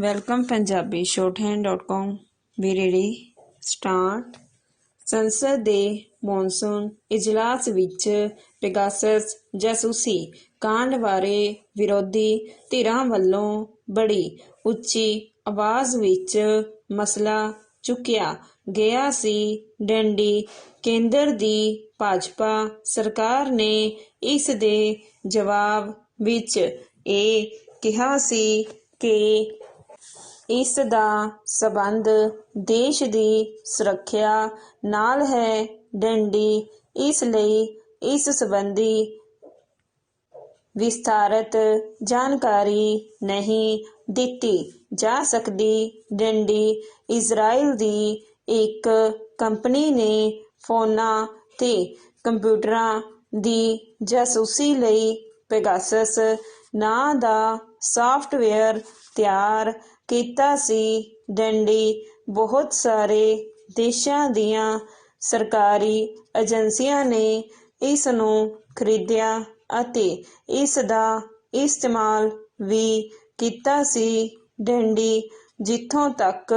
Welcome Punjabi shorthand.com be ready start. संसद ਦੇ monsoon ਇਜਲਾਸ ਵਿੱਚ ਪੈਗਾਸਸ ਜਾਸੂਸੀ ਕਾਂਡ ਬਾਰੇ ਵਿਰੋਧੀ ਧਿਰਾਂ ਵੱਲੋਂ ਬੜੀ ਉੱਚੀ ਆਵਾਜ਼ ਵਿੱਚ ਮਸਲਾ ਚੁੱਕਿਆ ਗਿਆ ਸੀ। ਡੰਡੀ ਕੇਂਦਰ ਦੀ ਭਾਜਪਾ ਸਰਕਾਰ ਨੇ ਇਸ ਦੇ ਜਵਾਬ ਵਿੱਚ ਇਹ ਕਿਹਾ ਸੀ ਕਿ ਇਸ ਦਾ ਸਬੰਧ ਦੇਸ਼ ਦੀ ਸੁਰੱਖਿਆ ਨਾਲ ਹੈ। ਡੰਡੀ ਇਸ ਲਈ ਇਸ ਸੰਬੰਧੀ ਵਿਸਥਾਰਤ ਜਾਣਕਾਰੀ ਨਹੀਂ ਦਿੱਤੀ ਜਾ ਸਕਦੀ। ਡੰਡੀ ਇਜ਼ਰਾਈਲ ਦੀ ਇੱਕ ਕੰਪਨੀ ਨੇ ਫੋਨਾਂ ਤੇ ਕੰਪਿਊਟਰਾਂ ਦੀ ਜਾਸੂਸੀ ਲਈ ਪੈਗਾਸਸ ਨਾਂ ਦਾ ਸਾਫਟਵੇਅਰ ਤਿਆਰ ਕੀਤਾ ਸੀ। ਡੰਡੀ ਬਹੁਤ ਸਾਰੇ ਦੇਸ਼ਾਂ ਦੀਆਂ ਸਰਕਾਰੀ ਏਜੰਸੀਆਂ ਨੇ ਇਸ ਨੂੰ ਖਰੀਦਿਆ ਅਤੇ ਇਸ ਦਾ ਇਸਤੇਮਾਲ ਵੀ ਕੀਤਾ ਸੀ। ਡੰਡੀ ਜਿੱਥੋਂ ਤੱਕ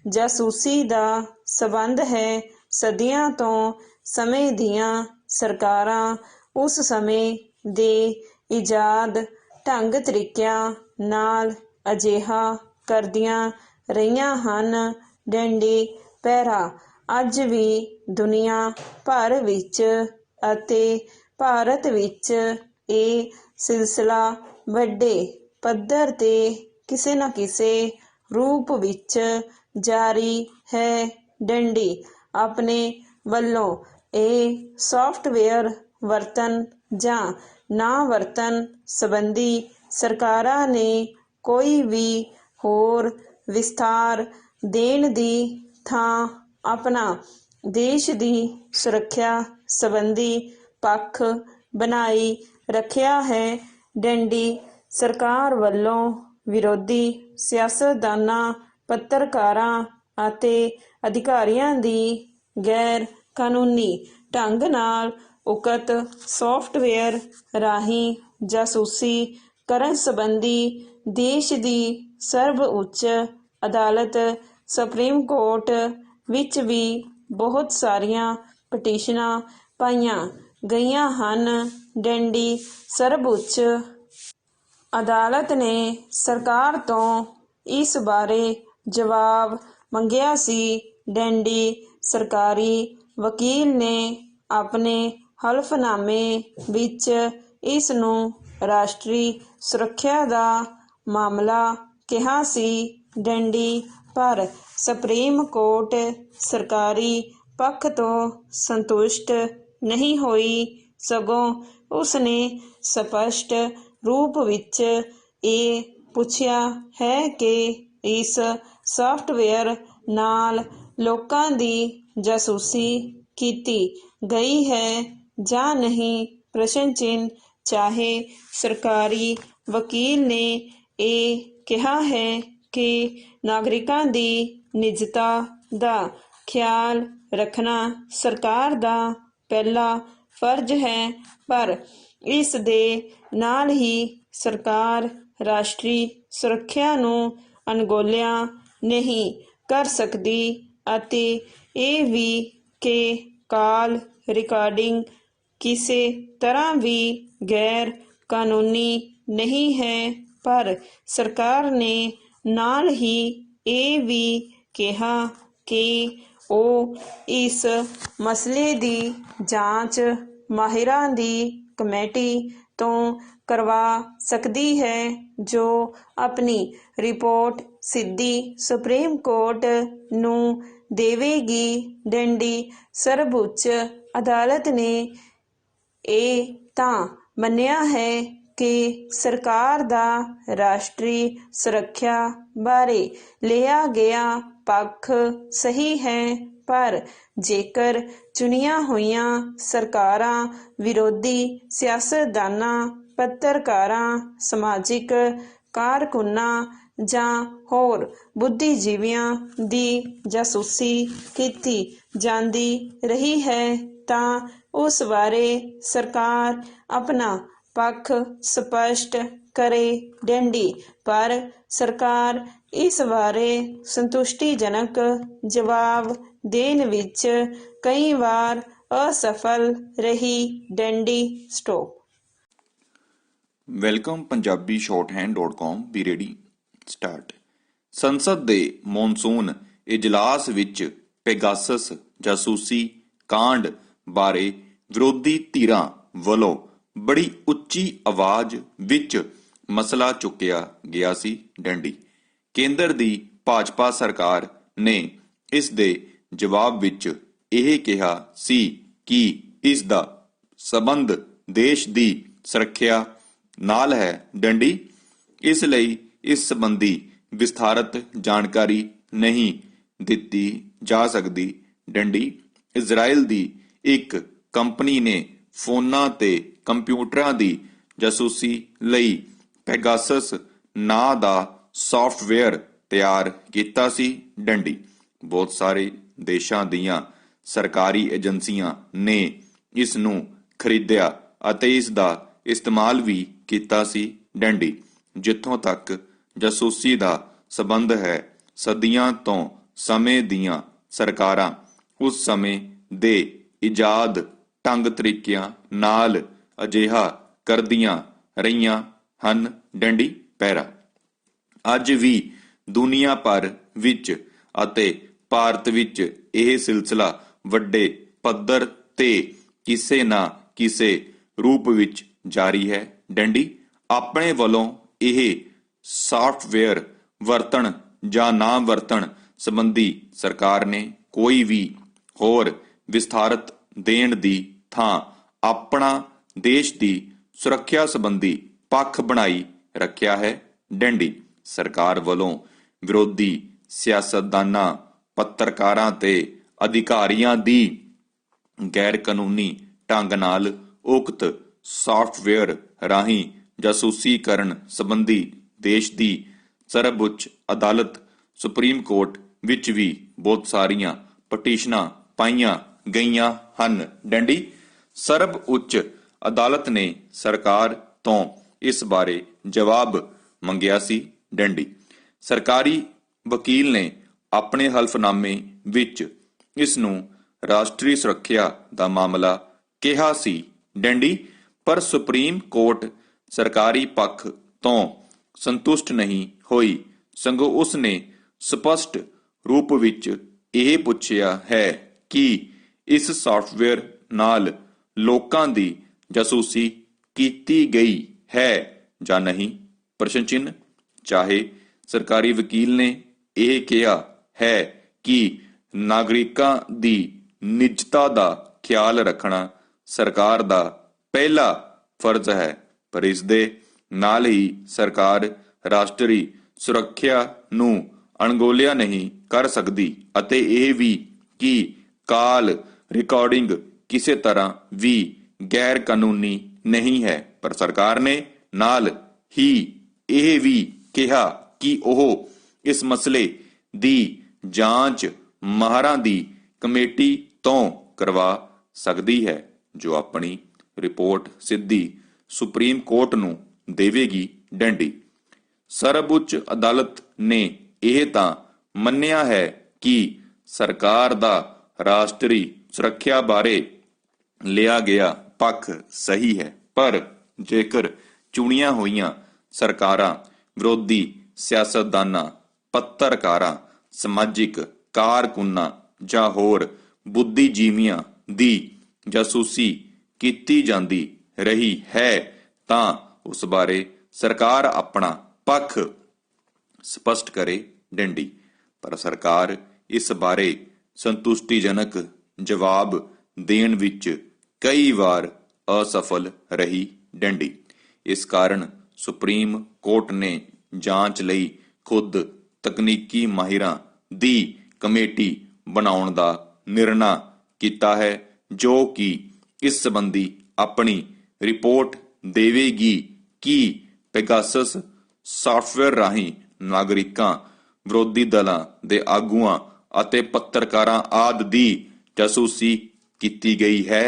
ਜਾਸੂਸੀ ਦਾ ਸਬੰਧ ਹੈ, ਸਦੀਆਂ ਤੋਂ ਸਮੇਂ ਦੀਆਂ ਸਰਕਾਰਾਂ ਉਸ ਸਮੇਂ ਦੇ ਇਜਾਦ ਢੰਗ ਤਰੀਕਿਆਂ ਨਾਲ ਅਜਿਹਾ ਕਰਦੀਆਂ ਰਹੀਆਂ ਹਨ। ਡੰਡੀ ਪਹਿਰਾ ਅੱਜ ਵੀ ਦੁਨੀਆ ਭਰ ਵਿੱਚ ਅਤੇ ਭਾਰਤ ਵਿੱਚ ਇਹ ਸਿਲਸਿਲਾ ਵੱਡੇ ਪੱਧਰ ਤੇ ਕਿਸੇ ਨਾ ਕਿਸੇ ਰੂਪ ਵਿੱਚ ਜਾਰੀ ਹੈ। ਡੰਡੀ ਆਪਣੇ ਵੱਲੋਂ ਇਹ ਸਾਫਟਵੇਅਰ ਵਰਤਣ ਜਾਂ ਨਾ ਵਰਤਣ ਸੰਬੰਧੀ ਸਰਕਾਰਾਂ ਨੇ ਕੋਈ ਵੀ ਹੋਰ ਵਿਸਥਾਰ ਦੇਣ ਦੀ ਥਾਂ ਆਪਣਾ ਦੇਸ਼ ਦੀ ਸੁਰੱਖਿਆ ਸੰਬੰਧੀ ਪੱਖ ਬਣਾਈ ਰੱਖਿਆ ਹੈ। ਡੰਡੀ ਸਰਕਾਰ ਵੱਲੋਂ ਵਿਰੋਧੀ ਸਿਆਸਤਦਾਨਾਂ, ਪੱਤਰਕਾਰਾਂ ਅਤੇ ਅਧਿਕਾਰੀਆਂ ਦੀ ਗੈਰ ਕਾਨੂੰਨੀ ਢੰਗ ਨਾਲ ਉਕਤ ਸਾਫਟਵੇਅਰ ਰਾਹੀਂ ਜਾਸੂਸੀ ਕਰਨ ਸੰਬੰਧੀ ਦੇਸ਼ ਦੀ ਸਰਵਉੱਚ ਅਦਾਲਤ ਸੁਪਰੀਮ ਕੋਰਟ ਵਿੱਚ ਵੀ ਬਹੁਤ ਸਾਰੀਆਂ ਪਟੀਸ਼ਨਾਂ ਪਾਈਆਂ ਗਈਆਂ ਹਨ। ਡੰਡੀ ਸਰਵਉੱਚ ਅਦਾਲਤ ਨੇ ਸਰਕਾਰ ਤੋਂ ਇਸ ਬਾਰੇ ਜਵਾਬ ਮੰਗਿਆ ਸੀ। ਡੰਡੀ ਸਰਕਾਰੀ ਵਕੀਲ ਨੇ ਆਪਣੇ ਹਲਫਨਾਮੇ ਵਿੱਚ ਇਸ ਨੂੰ ਰਾਸ਼ਟਰੀ ਸੁਰੱਖਿਆ ਦਾ ਮਾਮਲਾ ਕਿਹਾ ਸੀ। ਡੰਡੀ ਪਰ ਸੁਪਰੀਮ ਕੋਰਟ ਸਰਕਾਰੀ ਪੱਖ ਤੋਂ ਸੰਤੁਸ਼ਟ ਨਹੀਂ ਹੋਈ, ਸਗੋਂ ਉਸਨੇ ਸਪਸ਼ਟ ਰੂਪ ਵਿੱਚ ਇਹ ਪੁੱਛਿਆ ਹੈ ਕਿ ਇਸ ਸਾਫਟਵੇਅਰ ਨਾਲ ਲੋਕਾਂ ਦੀ ਜਾਸੂਸੀ ਕੀਤੀ ਗਈ ਹੈ ਜਾਂ ਨਹੀਂ। ਪ੍ਰਸ਼ਨ ਚਿੰਨ੍ਹ ਚਾਹੇ ਸਰਕਾਰੀ ਵਕੀਲ ਨੇ ਇਹ ਕਿਹਾ ਹੈ ਕਿ ਨਾਗਰਿਕਾਂ ਦੀ ਨਿੱਜਤਾ ਦਾ ਖਿਆਲ ਰੱਖਣਾ ਸਰਕਾਰ ਦਾ ਪਹਿਲਾ ਫਰਜ਼ ਹੈ, ਪਰ ਇਸ ਦੇ ਨਾਲ ਹੀ ਸਰਕਾਰ ਰਾਸ਼ਟਰੀ ਸੁਰੱਖਿਆ ਨੂੰ ਅਣਗੌਲਿਆ ਨਹੀਂ ਕਰ ਸਕਦੀ ਅਤੇ ਇਹ ਵੀ ਕਿ ਕਾਲ ਰਿਕਾਰਡਿੰਗ ਕਿਸੇ ਤਰ੍ਹਾਂ ਵੀ ਗੈਰ ਕਾਨੂੰਨੀ ਨਹੀਂ ਹੈ। ਪਰ ਸਰਕਾਰ ਨੇ ਨਾਲ ਹੀ ਇਹ ਵੀ ਕਿਹਾ ਕਿ ਉਹ ਇਸ ਮਸਲੇ ਦੀ ਜਾਂਚ ਮਾਹਿਰਾਂ ਦੀ ਕਮੇਟੀ ਤੋਂ ਕਰਵਾ ਸਕਦੀ ਹੈ, ਜੋ ਆਪਣੀ ਰਿਪੋਰਟ ਸਿੱਧੀ ਸੁਪਰੀਮ ਕੋਰਟ ਨੂੰ ਦੇਵੇਗੀ। ਡੰਡੀ ਸਰਵਉੱਚ ਅਦਾਲਤ ਨੇ ਇਹ ਤਾਂ ਮੰਨਿਆ ਹੈ ਕਿ ਸਰਕਾਰ ਦਾ ਰਾਸ਼ਟਰੀ ਸੁਰੱਖਿਆ ਬਾਰੇ ਲਿਆ ਗਿਆ ਪੱਖ ਸਹੀ ਹੈ, ਪਰ ਜੇਕਰ ਚੁਣੀਆਂ ਹੋਈਆਂ ਸਰਕਾਰਾਂ ਵਿਰੋਧੀ ਸਿਆਸਤਦਾਨਾਂ, ਪੱਤਰਕਾਰਾਂ, ਸਮਾਜਿਕ ਕਾਰਕੁਨਾਂ ਜਾਂ ਹੋਰ ਬੁੱਧੀਜੀਵੀਆਂ ਦੀ ਜਾਸੂਸੀ ਕੀਤੀ ਜਾਂਦੀ ਰਹੀ ਹੈ ਤਾਂ ਉਸ ਬਾਰੇ ਸਰਕਾਰ ਆਪਣਾ ਪੱਖ ਸਪਸ਼ਟ ਕਰੇ। ਡੰਡੀ ਪਰ ਸਰਕਾਰ ਇਸ ਬਾਰੇ ਸੰਤੁਸ਼ਟੀਜਨਕ ਜਵਾਬ ਦੇਣ ਵਿੱਚ ਕਈ ਵਾਰ ਅਸਫਲ ਰਹੀ। ਡੰਡੀ ਸਟੋਪ। ਵੈਲਕਮ ਪੰਜਾਬੀ shorthand.com ਵੀ ਰੈਡੀ ਸਟਾਰਟ। ਸੰਸਦ ਦੇ ਮੌਨਸੂਨ ਇਜਲਾਸ ਵਿੱਚ ਪੈਗਾਸਸ ਜਾਸੂਸੀ ਕਾਂਡ ਬਾਰੇ ਵਿਰੋਧੀ ਧਿਰਾਂ ਵੱਲੋਂ ਬੜੀ ਉੱਚੀ ਆਵਾਜ਼ ਵਿੱਚ ਮਸਲਾ ਚੁੱਕਿਆ ਗਿਆ ਸੀ। ਡੰਡੀ ਕੇਂਦਰ ਦੀ ਭਾਜਪਾ ਸਰਕਾਰ ਨੇ ਇਸ ਦੇ ਜਵਾਬ ਵਿੱਚ ਇਹ ਕਿਹਾ ਸੀ ਕਿ ਇਸ ਦਾ ਸਬੰਧ ਦੇਸ਼ ਦੀ ਸੁਰੱਖਿਆ ਨਾਲ ਹੈ। ਡੰਡੀ ਇਸ ਲਈ ਇਸ ਸੰਬੰਧੀ ਵਿਸਥਾਰਤ ਜਾਣਕਾਰੀ ਨਹੀਂ ਦਿੱਤੀ ਜਾ ਸਕਦੀ। ਡੰਡੀ ਇਜ਼ਰਾਈਲ ਦੀ ਇੱਕ ਕੰਪਨੀ ਨੇ ਫੋਨਾਂ ਤੇ ਕੰਪਿਊਟਰਾਂ ਦੀ ਜਾਸੂਸੀ ਲਈ ਪੈਗਾਸਸ ਨਾਂ ਦਾ ਸੌਫਟਵੇਅਰ ਤਿਆਰ ਕੀਤਾ ਸੀ। ਡੰਡੀ ਬਹੁਤ ਸਾਰੇ ਦੇਸ਼ਾਂ ਦੀਆਂ ਸਰਕਾਰੀ ਏਜੰਸੀਆਂ ਨੇ ਇਸ ਨੂੰ ਖਰੀਦਿਆ ਅਤੇ ਇਸ ਦਾ ਇਸਤੇਮਾਲ ਵੀ ਕੀਤਾ ਸੀ। ਡੰਡੀ ਜਿੱਥੋਂ ਤੱਕ ਜਾਸੂਸੀ ਦਾ ਸਬੰਧ ਹੈ, ਸਦੀਆਂ ਤੋਂ ਸਮੇਂ ਦੀਆਂ ਸਰਕਾਰਾਂ ਉਸ ਸਮੇਂ ਦੇ ਇਜਾਦ ਢੰਗ ਤਰੀਕਿਆਂ ਨਾਲ ਅਜਿਹਾ ਕਰਦੀਆਂ ਰਹੀਆਂ ਹਨ। ਡੰਡੀ ਪੈਰਾ ਅੱਜ ਵੀ ਦੁਨੀਆ ਭਰ ਵਿੱਚ ਅਤੇ ਭਾਰਤ ਵਿੱਚ ਇਹ ਸਿਲਸਿਲਾ ਵੱਡੇ ਪੱਧਰ ਤੇ ਕਿਸੇ ਨਾ ਕਿਸੇ ਰੂਪ ਵਿੱਚ ਜਾਰੀ ਹੈ। ਡੰਡੀ ਆਪਣੇ ਵੱਲੋਂ ਇਹ ਸਾਫਟਵੇਅਰ ਵਰਤਣ ਜਾਂ ਨਾ ਵਰਤਣ ਸੰਬੰਧੀ ਸਰਕਾਰ ਨੇ ਕੋਈ ਵੀ ਹੋਰ ਵਿਸਥਾਰਤ ਦੇਣ ਦੀ ਥਾਂ ਆਪਣਾ ਦੇਸ਼ ਦੀ ਸੁਰੱਖਿਆ ਸੰਬੰਧੀ ਪੱਖ ਬਣਾਈ ਰੱਖਿਆ ਹੈ। ਡੰਡੀ ਸਰਕਾਰ ਵੱਲੋਂ ਵਿਰੋਧੀ ਸਿਆਸਤਦਾਨਾਂ, ਪੱਤਰਕਾਰਾਂ ਤੇ ਅਧਿਕਾਰੀਆਂ ਦੀ ਗੈਰ ਕਾਨੂੰਨੀ ਢੰਗ ਨਾਲ ਉਕਤ ਸਾਫਟਵੇਅਰ ਰਾਹੀਂ ਜਾਸੂਸੀ ਕਰਨ ਸੰਬੰਧੀ ਦੇਸ਼ ਦੀ ਸਰਵਉੱਚ ਅਦਾਲਤ ਸੁਪਰੀਮ ਕੋਰਟ ਵਿੱਚ ਵੀ ਬਹੁਤ ਸਾਰੀਆਂ ਪਟੀਸ਼ਨਾਂ ਪਾਈਆਂ ਗਈਆਂ ਹਨ। ਡੰਡੀ ਸਰਵਉੱਚ ਅਦਾਲਤ ਨੇ ਸਰਕਾਰ ਤੋਂ ਇਸ ਬਾਰੇ ਜਵਾਬ ਮੰਗਿਆ ਸੀ। ਡੰਡੀ ਸਰਕਾਰੀ ਵਕੀਲ ਨੇ ਆਪਣੇ ਹਲਫਨਾਮੇ ਵਿੱਚ ਇਸ ਨੂੰ ਰਾਸ਼ਟਰੀ ਸੁਰੱਖਿਆ ਦਾ ਮਾਮਲਾ ਕਿਹਾ ਸੀ। ਡੰਡੀ ਪਰ ਸੁਪਰੀਮ ਕੋਰਟ ਸਰਕਾਰੀ ਪੱਖ ਤੋਂ ਸੰਤੁਸ਼ਟ ਨਹੀਂ ਹੋਈ, ਸਗੋਂ ਉਸ ਨੇ ਸਪਸ਼ਟ ਰੂਪ ਵਿੱਚ ਇਹ ਪੁੱਛਿਆ ਹੈ ਕਿ ਇਸ ਸਾਫਟਵੇਅਰ ਨਾਲ ਲੋਕਾਂ ਦੀ ਜਾਸੂਸੀ ਕੀਤੀ ਗਈ ਹੈ ਜਾਂ ਨਹੀਂ। ਪ੍ਰਸ਼ਨ ਚਿੰਨ੍ਹ ਚਾਹੇ ਸਰਕਾਰੀ ਵਕੀਲ ਨੇ ਇਹ ਕਿਹਾ ਹੈ ਕਿ ਨਾਗਰਿਕਾਂ ਦੀ ਨਿੱਜਤਾ ਦਾ ਖਿਆਲ ਰੱਖਣਾ ਸਰਕਾਰ ਦਾ ਪਹਿਲਾ ਫਰਜ਼ ਹੈ, ਪਰ ਇਸ ਦੇ ਨਾਲ ਹੀ ਸਰਕਾਰ ਰਾਸ਼ਟਰੀ ਸੁਰੱਖਿਆ ਨੂੰ ਅਣਗੌਲਿਆ ਨਹੀਂ ਕਰ ਸਕਦੀ ਅਤੇ ਇਹ ਵੀ ਕਿ ਕਾਲ ਰਿਕਾਰਡਿੰਗ ਕਿਸੇ ਤਰ੍ਹਾਂ ਵੀ ਗੈਰ ਕਾਨੂੰਨੀ ਨਹੀਂ ਹੈ। ਪਰ ਸਰਕਾਰ ਨੇ ਨਾਲ ਹੀ ਇਹ ਵੀ ਕਿਹਾ ਕਿ ਉਹ ਇਸ ਮਸਲੇ ਦੀ ਜਾਂਚ ਮਾਹਰਾਂ ਦੀ ਕਮੇਟੀ ਤੋਂ ਕਰਵਾ ਸਕਦੀ ਹੈ, ਜੋ ਆਪਣੀ ਰਿਪੋਰਟ ਸਿੱਧੀ ਸੁਪਰੀਮ ਕੋਰਟ ਨੂੰ ਦੇਵੇਗੀ। ਡੰਡੀ ਸਰਵਉੱਚ ਅਦਾਲਤ ਨੇ ਇਹ ਤਾਂ ਮੰਨਿਆ ਹੈ ਕਿ ਸਰਕਾਰ ਦਾ ਰਾਸ਼ਟਰੀ ਸੁਰੱਖਿਆ ਬਾਰੇ ਲਿਆ ਗਿਆ ਪੱਖ ਸਹੀ ਹੈ, ਪਰ ਜੇਕਰ ਚੁਣੀਆਂ ਹੋਈਆਂ ਸਰਕਾਰਾਂ ਵਿਰੋਧੀ ਸਿਆਸਤਦਾਨਾਂ, ਪੱਤਰਕਾਰਾਂ, ਸਮਾਜਿਕ ਕਾਰਕੁਨਾਂ ਜਾਂ ਹੋਰ ਬੁੱਧੀਜੀਵੀਆਂ ਦੀ ਜਾਸੂਸੀ ਕੀਤੀ ਜਾਂਦੀ ਰਹੀ ਹੈ ਤਾਂ ਉਸ ਬਾਰੇ ਸਰਕਾਰ ਆਪਣਾ ਪੱਖ ਸਪਸ਼ਟ ਕਰੇ। ਡੰਡੀ ਪਰ ਸਰਕਾਰ ਇਸ ਬਾਰੇ ਸੰਤੁਸ਼ਟੀਜਨਕ ਜਵਾਬ ਦੇਣ ਵਿੱਚ ਕਈ ਵਾਰ ਅਸਫਲ ਰਹੀ। ਡੰਡੀ ਇਸ ਕਾਰਨ ਸੁਪਰੀਮ ਕੋਰਟ ਨੇ ਜਾਂਚ ਲਈ ਖੁਦ ਤਕਨੀਕੀ ਮਾਹਿਰਾਂ ਦੀ ਕਮੇਟੀ ਬਣਾਉਣ ਦਾ ਨਿਰਣਾ ਕੀਤਾ ਹੈ, ਜੋ ਕਿ ਇਸ ਸੰਬੰਧੀ ਆਪਣੀ ਰਿਪੋਰਟ ਦੇਵੇਗੀ ਕਿ ਪੈਗਾਸਸ ਸਾਫਟਵੇਅਰ ਰਾਹੀਂ ਨਾਗਰਿਕਾਂ, ਵਿਰੋਧੀ ਦਲਾਂ ਦੇ ਆਗੂਆਂ ਅਤੇ ਪੱਤਰਕਾਰਾਂ ਆਦਿ ਦੀ ਜਾਸੂਸੀ ਕੀਤੀ ਗਈ ਹੈ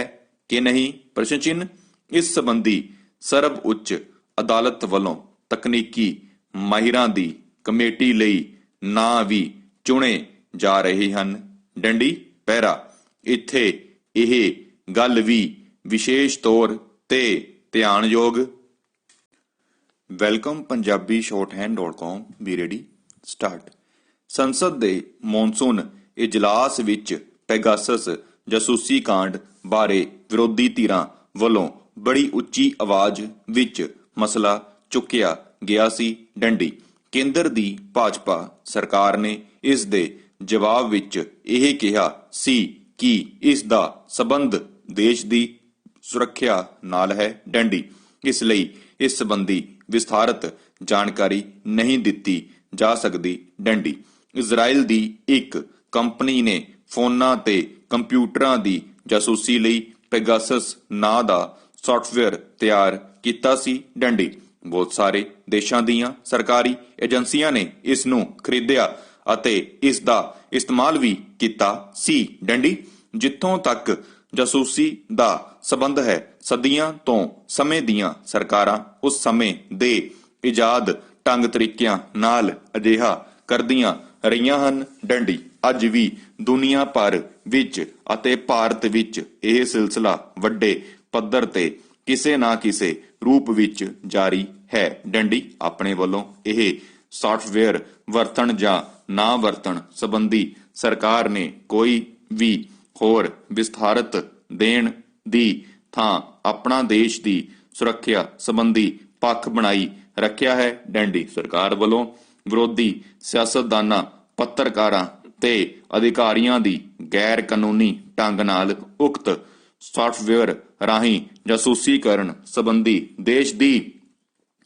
ਕਿ ਨਹੀਂ। ਪ੍ਰਸ਼ਨ ਚਿੰਨ੍ਹ ਇਸ ਸੰਬੰਧੀ ਸਰਵਉੱਚ ਅਦਾਲਤ ਵੱਲੋਂ ਤਕਨੀਕੀ ਮਾਹਿਰਾਂ ਦੀ ਕਮੇਟੀ ਲਈ ਨਾਂ ਵੀ ਚੁਣੇ ਜਾ ਰਹੇ ਹਨ। ਡੰਡੀ ਪਹਿਰਾ। ਇੱਥੇ ਇਹ ਗੱਲ ਵੀ ਵਿਸ਼ੇਸ਼ ਤੌਰ ਤੇ ਧਿਆਨਯੋਗ। Welcome Punjabi shorthand.com be ready start. ਸੰਸਦ ਦੇ ਮੌਨਸੂਨ ਇਜਲਾਸ ਵਿੱਚ ਪੈਗਾਸਸ ਜਾਸੂਸੀ ਕਾਂਡ ਬਾਰੇ ਵਿਰੋਧੀ ਧਿਰਾਂ ਵੱਲੋਂ ਬੜੀ ਉੱਚੀ ਆਵਾਜ਼ ਵਿੱਚ ਮਸਲਾ ਚੁੱਕਿਆ ਗਿਆ ਸੀ। ਡੰਡੀ। ਕੇਂਦਰ ਦੀ ਭਾਜਪਾ ਸਰਕਾਰ ਨੇ ਇਸ ਦੇ ਜਵਾਬ ਵਿੱਚ ਇਹ ਕਿਹਾ ਸੀ ਕਿ ਇਸ ਦਾ ਸਬੰਧ ਦੇਸ਼ ਦੀ ਸੁਰੱਖਿਆ ਨਾਲ ਹੈ। ਡੰਡੀ। ਇਸ ਲਈ ਇਸ ਸੰਬੰਧੀ ਵਿਸਥਾਰਤ ਜਾਣਕਾਰੀ ਨਹੀਂ ਦਿੱਤੀ ਜਾ ਸਕਦੀ। ਡੰਡੀ। ਇਜ਼ਰਾਈਲ ਦੀ ਇੱਕ ਕੰਪਨੀ ਨੇ ਫੋਨਾਂ ਤੇ ਕੰਪਿਊਟਰਾਂ ਦੀ ਜਾਸੂਸੀ ਲਈ ਪੈਗਾਸਸ ਨਾਂ ਦਾ ਸੌਫਟਵੇਅਰ ਤਿਆਰ ਕੀਤਾ ਸੀ। ਡੰਡੀ। ਬਹੁਤ ਸਾਰੇ ਦੇਸ਼ਾਂ ਦੀਆਂ ਸਰਕਾਰੀ ਏਜੰਸੀਆਂ ਨੇ ਇਸ ਨੂੰ ਖਰੀਦਿਆ ਅਤੇ ਇਸ ਦਾ ਇਸਤੇਮਾਲ ਵੀ ਕੀਤਾ ਸੀ। ਡੰਡੀ। ਜਿੱਥੋਂ ਤੱਕ ਜਾਸੂਸੀ ਦਾ ਸਬੰਧ ਹੈ, ਸਦੀਆਂ ਤੋਂ ਸਮੇਂ ਦੀਆਂ ਸਰਕਾਰਾਂ ਉਸ ਸਮੇਂ ਦੇ ਇਜਾਦ ਢੰਗ ਤਰੀਕਿਆਂ ਨਾਲ ਅਜਿਹਾ ਕਰਦੀਆਂ ਰਹੀਆਂ ਹਨ। ਡੰਡੀ। ਅੱਜ ਵੀ ਦੁਨੀਆ ਭਰ ਵਿੱਚ ਅਤੇ ਭਾਰਤ ਵਿੱਚ ਇਹ ਸਿਲਸਿਲਾ ਵੱਡੇ ਪੱਧਰ ਤੇ ਕਿਸੇ ਨਾ ਕਿਸੇ ਰੂਪ ਵਿੱਚ ਜਾਰੀ ਹੈ। ਡੰਡੀ। ਆਪਣੇ ਵੱਲੋਂ ਇਹ ਸੌਫਟਵੇਅਰ ਵਰਤਣ ਜਾਂ ਨਾ ਵਰਤਣ ਸੰਬੰਧੀ ਸਰਕਾਰ ਨੇ ਕੋਈ ਵੀ ਹੋਰ ਵਿਸਥਾਰਤ ਦੇਣ ਦੀ ਥਾਂ ਆਪਣਾ ਦੇਸ਼ ਦੀ ਸੁਰੱਖਿਆ ਸੰਬੰਧੀ ਪੱਖ ਬਣਾਈ ਰੱਖਿਆ ਹੈ। ਡੰਡੀ। ਸਰਕਾਰ ਵੱਲੋਂ ਵਿਰੋਧੀ ਸਿਆਸਤਦਾਨਾਂ, ਪੱਤਰਕਾਰਾਂ ਤੇ ਅਧਿਕਾਰੀਆਂ ਦੀ ਗੈਰ ਕਾਨੂੰਨੀ ਢੰਗ ਨਾਲ ਉਕਤ ਸੌਫਟਵੇਅਰ ਰਾਹੀਂ ਜਾਸੂਸੀ ਕਰਨ ਸੰਬੰਧੀ ਦੇਸ਼ ਦੀ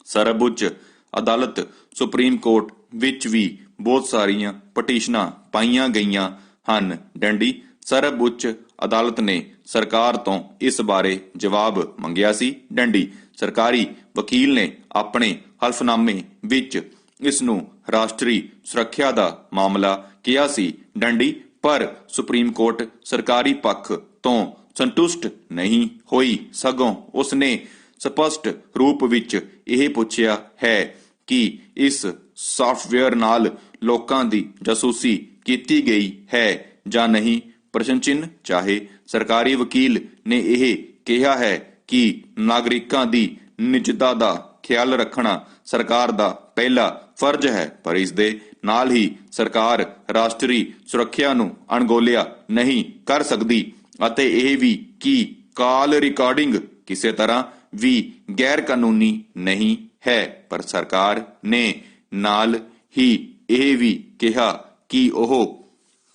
ਸਰਵਉੱਚ ਅਦਾਲਤ ਸੁਪਰੀਮ ਕੋਰਟ ਵਿੱਚ ਵੀ ਬਹੁਤ ਸਾਰੀਆਂ ਪਟੀਸ਼ਨਾਂ ਪਾਈਆਂ ਗਈਆਂ ਹਨ। ਡੰਡੀ। ਸਰਵਉੱਚ ਅਦਾਲਤ ਨੇ ਸਰਕਾਰ ਤੋਂ ਇਸ ਬਾਰੇ ਜਵਾਬ ਮੰਗਿਆ ਸੀ। ਡੰਡੀ। ਸਰਕਾਰੀ ਵਕੀਲ ਨੇ ਆਪਣੇ ਹਲਫਨਾਮੇ ਵਿੱਚ ਇਸ ਨੂੰ ਰਾਸ਼ਟਰੀ ਸੁਰੱਖਿਆ ਦਾ ਮਾਮਲਾ ਕਿਹਾ ਸੀ। ਡੰਡੀ। ਪਰ ਸੁਪਰੀਮ ਕੋਰਟ ਸਰਕਾਰੀ ਪੱਖ ਤੋਂ ਸੰਤੁਸ਼ਟ ਨਹੀਂ ਹੋਈ, ਸਗੋਂ ਉਸਨੇ ਸਪਸ਼ਟ ਰੂਪ ਵਿੱਚ ਇਹ ਪੁੱਛਿਆ ਹੈ ਕਿ ਇਸ ਸੌਫਟਵੇਅਰ ਨਾਲ ਲੋਕਾਂ ਦੀ ਜਾਸੂਸੀ ਕੀਤੀ ਗਈ ਹੈ ਜਾਂ ਨਹੀਂ। ਪ੍ਰਸ਼ਨ ਚਿੰਨ੍ਹ। ਚਾਹੇ ਸਰਕਾਰੀ ਵਕੀਲ ਨੇ ਇਹ ਕਿਹਾ ਹੈ ਕਿ ਨਾਗਰਿਕਾਂ ਦੀ ਨਿੱਜਤਾ ਦਾ ਖਿਆਲ ਰੱਖਣਾ ਸਰਕਾਰ ਦਾ ਪਹਿਲਾ ਫਰਜ਼ ਹੈ, ਪਰ ਇਸ ਦੇ ਨਾਲ ਹੀ ਸਰਕਾਰ ਰਾਸ਼ਟਰੀ ਸੁਰੱਖਿਆ ਨੂੰ ਅਣਗੌਲਿਆ ਨਹੀਂ ਕਰ ਸਕਦੀ ਅਤੇ ਇਹ ਵੀ ਕਿ ਕਾਲ ਰਿਕਾਰਡਿੰਗ ਕਿਸੇ ਤਰ੍ਹਾਂ ਵੀ ਗੈਰ ਕਾਨੂੰਨੀ ਨਹੀਂ ਹੈ। ਪਰ ਸਰਕਾਰ ਨੇ ਨਾਲ ਹੀ ਇਹ ਵੀ ਕਿਹਾ ਕਿ ਉਹ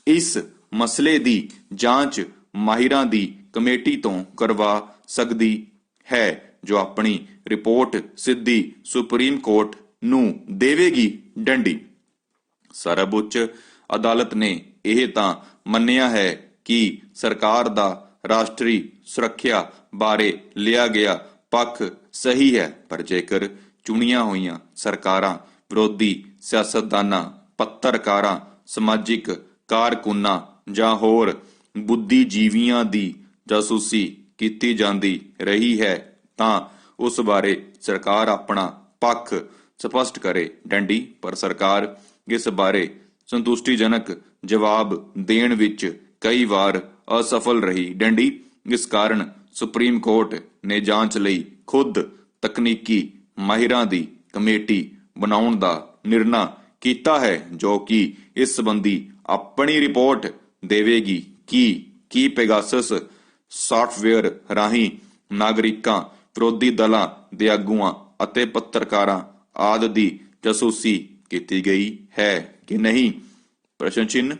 ਇਸ ਮਸਲੇ ਦੀ ਜਾਂਚ ਮਾਹਿਰਾਂ ਦੀ ਕਮੇਟੀ ਤੋਂ ਕਰਵਾ ਸਕਦੀ ਹੈ ਜੋ ਆਪਣੀ ਰਿਪੋਰਟ ਸਿੱਧੀ ਸੁਪਰੀਮ ਕੋਰਟ ਨੂੰ ਦੇਵੇਗੀ। ਡੰਡੀ। ਸਰਵਉੱਚ ਅਦਾਲਤ ਨੇ ਇਹ ਤਾਂ ਮੰਨਿਆ ਹੈ ਕਿ ਸਰਕਾਰ ਦਾ ਰਾਸ਼ਟਰੀ ਸੁਰੱਖਿਆ ਬਾਰੇ ਲਿਆ ਗਿਆ ਪੱਖ ਸਹੀ ਹੈ, ਪਰ ਜੇਕਰ ਚੁਣੀਆਂ ਹੋਈਆਂ ਸਰਕਾਰਾਂ ਵਿਰੋਧੀ ਸਿਆਸਤਦਾਨਾਂ, ਪੱਤਰਕਾਰਾਂ, ਸਮਾਜਿਕ ਕਾਰਕੁਨਾਂ ਜਾਂ ਹੋਰ ਬੁੱਧੀਜੀਵੀਆਂ ਦੀ ਜਾਸੂਸੀ ਕੀਤੀ ਜਾਂਦੀ ਰਹੀ ਹੈ ਤਾਂ ਉਸ ਬਾਰੇ ਸਰਕਾਰ ਆਪਣਾ ਪੱਖ ਸਪਸ਼ਟ ਕਰੇ। ਡੰਡੀ। ਪਰ ਸਰਕਾਰ ਇਸ ਬਾਰੇ ਸੰਤੁਸ਼ਟੀਜਨਕ ਜਵਾਬ ਦੇਣ ਵਿੱਚ ਕਈ ਵਾਰ ਅਸਫਲ ਰਹੀ। ਡੰਡੀ। ਇਸ ਕਾਰਨ ਸੁਪਰੀਮ ਕੋਰਟ ਨੇ ਜਾਂਚ ਲਈ ਖੁਦ ਤਕਨੀਕੀ ਮਾਹਿਰਾਂ ਦੀ ਕਮੇਟੀ ਬਣਾਉਣ ਦਾ ਨਿਰਣਾ ਕੀਤਾ ਹੈ ਜੋ ਕਿ ਇਸ ਸੰਬੰਧੀ ਆਪਣੀ ਰਿਪੋਰਟ ਦੇਵੇਗੀ ਕਿ ਕੀ ਪੈਗਾਸਸ ਸੌਫਟਵੇਅਰ ਰਾਹੀਂ ਨਾਗਰਿਕਾਂ, ਵਿਰੋਧੀ ਦਲਾਂ ਦੇ ਆਗੂਆਂ ਅਤੇ ਪੱਤਰਕਾਰਾਂ ਆਦਿ ਦੀ ਜਾਸੂਸੀ ਕੀਤੀ ਗਈ ਹੈ ਕਿ ਨਹੀਂ। ਪ੍ਰਸ਼ਨ ਚਿੰਨ੍ਹ।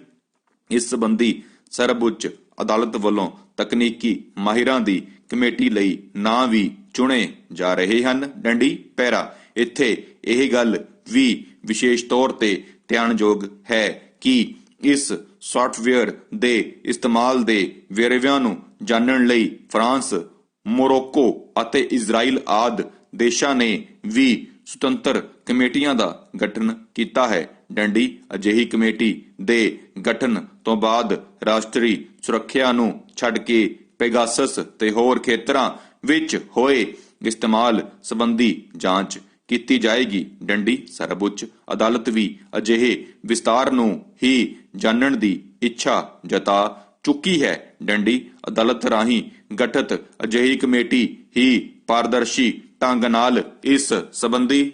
ਇਸ ਸੰਬੰਧੀ ਸਰਵਉੱਚ ਅਦਾਲਤ ਵੱਲੋਂ ਤਕਨੀਕੀ ਮਾਹਿਰਾਂ ਦੀ ਕਮੇਟੀ ਲਈ ਨਾਂ ਵੀ ਚੁਣੇ ਜਾ ਰਹੇ ਹਨ। ਡੰਡੀ। ਪਹਿਰਾ। ਇੱਥੇ ਇਹ ਗੱਲ ਵੀ ਵਿਸ਼ੇਸ਼ ਤੌਰ ਤੇ ਧਿਆਨਯੋਗ ਹੈ ਕਿ ਇਸ ਸੌਫਟਵੇਅਰ ਦੇ ਇਸਤੇਮਾਲ ਦੇ ਵੇਰਵਿਆਂ ਨੂੰ ਜਾਣਨ ਲਈ ਫਰਾਂਸ, ਮੋਰੋਕੋ ਅਤੇ ਇਜ਼ਰਾਈਲ ਆਦਿ ਦੇਸ਼ਾਂ ਨੇ ਵੀ ਸੁਤੰਤਰ ਕਮੇਟੀਆਂ ਦਾ ਗਠਨ ਕੀਤਾ ਹੈ। ਡੰਡੀ। ਅਜਿਹੀ ਕਮੇਟੀ ਦੇ ਗਠਨ ਤੋਂ ਬਾਅਦ ਰਾਸ਼ਟਰੀ ਸੁਰੱਖਿਆ ਨੂੰ ਛੱਡ ਕੇ ਪੈਗਾਸਸ ਤੇ ਹੋਰ ਖੇਤਰਾਂ ਵਿੱਚ ਹੋਏ ਇਸਤੇਮਾਲ ਸੰਬੰਧੀ ਜਾਂਚ ਕੀਤੀ ਜਾਏਗੀ। ਡੰਡੀ ਸਰਵਉੱਚ ਅਦਾਲਤ ਵੀ ਅਜਿਹੇ ਵਿਸਤਾਰ ਨੂੰ ਹੀ ਜਾਣਨ ਦੀ ਇੱਛਾ ਜਤਾ ਚੁੱਕੀ ਹੈ। ਡੰਡੀ ਅਦਾਲਤ ਰਾਹੀਂ ਗਠਿਤ ਅਜਿਹੀ ਕਮੇਟੀ ਹੀ ਪਾਰਦਰਸ਼ੀ ਢੰਗ ਨਾਲ ਇਸ ਸੰਬੰਧੀ